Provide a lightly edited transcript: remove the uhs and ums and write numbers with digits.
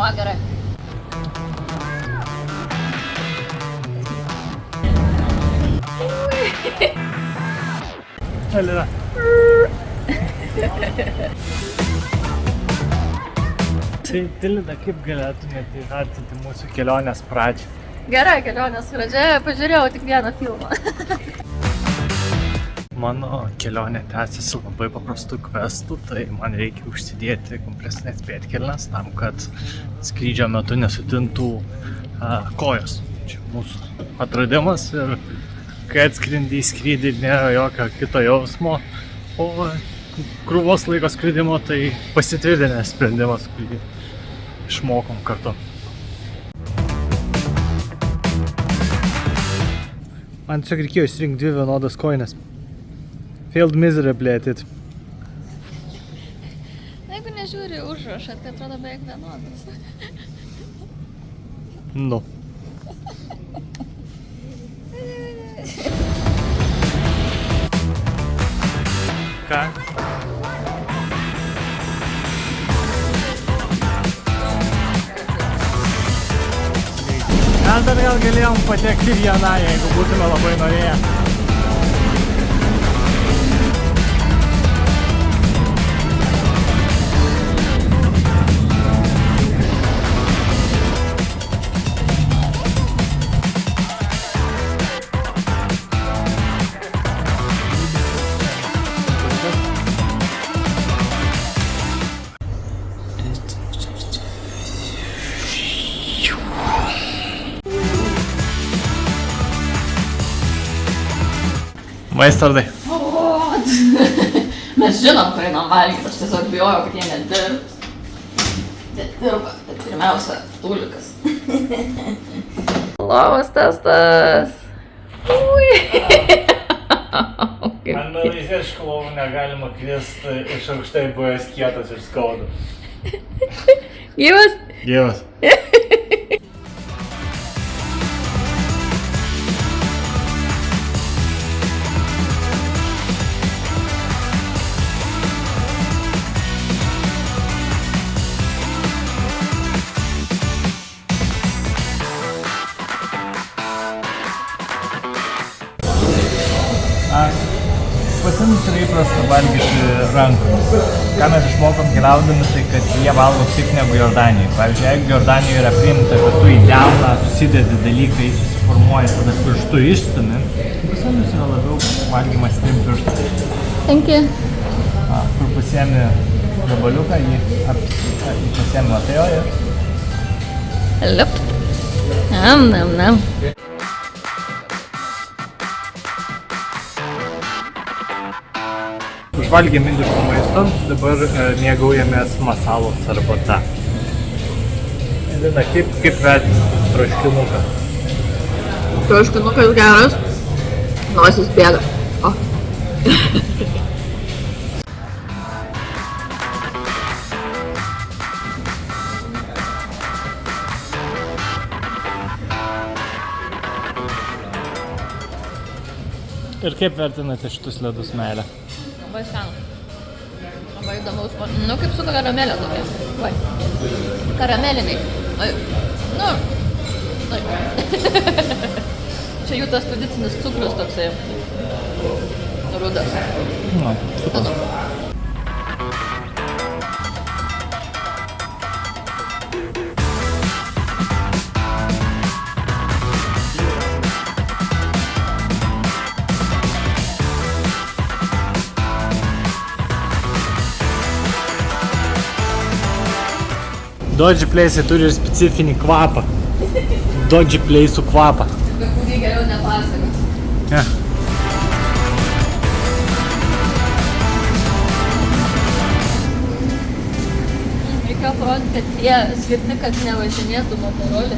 Va, gerai. Alina. Tai Tilida, kaip galėtumėte įvertinti mūsų kelionės pradžią? Gerai, kelionės pradžia, pažiūrėjau tik vieną filmą. Mano kelionė tęsiasi labai paprastų questų, tai man reikia užsidėti kompresinės pėdkelnes tam, kad skrydžio metu nesutintų kojos. Čia mūsų atradimas ir kai atskrendi į skrydį nėra jokio kito jausmo, o krūvos laiko skridimo tai pasitvirtinęs sprendimas, kurį išmokom kartu. Man tiesiog reikėjo išsirinkti dvi vienodas kojines. Failed miserably at it. Jeigu nežiūri užrašą, tai atrodo beveik vienodas. Nu. Ką? Mes dar gal galėjom patekti vieną, jeigu būtume labai norėję. Maistardai. Mes žinom, kur einam valgyti, aš tiesiog bijojau, kad jie nedirbs. Bet dirba, bet pirmiausia, tūlikas. Lovos testas. Ui. Ant malaizietiškų lovų negalima kristi, iš aukštai buvęs kietas ir skauda. Gyvas? Gyvas. Pas yra įprasta valgyti rankomis. Ką mes išmokom keliaudami, tai kad jie valgo tik negu Jordanijoje. Pavyzdžiui, jeigu Jordanijoje yra priimta, kad tu į delną susidedi dalykai, susiformuoja, tada pirštu išstumi, pas mus yra labiau valgymas trim pirštų. Thank you. Kur pasiemi gabaliuką, jį pasiemi latėjo ir... Liup. Nam. Užvalgėm indiško maisto, dabar mėgaujamės masalos arbata. Elina, kaip vertinti troškinuką? Troškinukas geras, nosis bėga. O. Ir kaip vertinate šitus ledus, meilė? Labai skanu. Labai įdomaus. Nu, kaip su karamelė tokia. Vai. Karameliniai. Nu. Čia jų tas tradicinis cukrus toksai. Rudas. Nu, super. Dodgy Place turi ir specifinį kvapą. Dodgy Place kvapą. Apie kurį geriau nepasakoti. Ja. Reikia parodyti, kad tie skirti, kad nevažinėtų motorolė.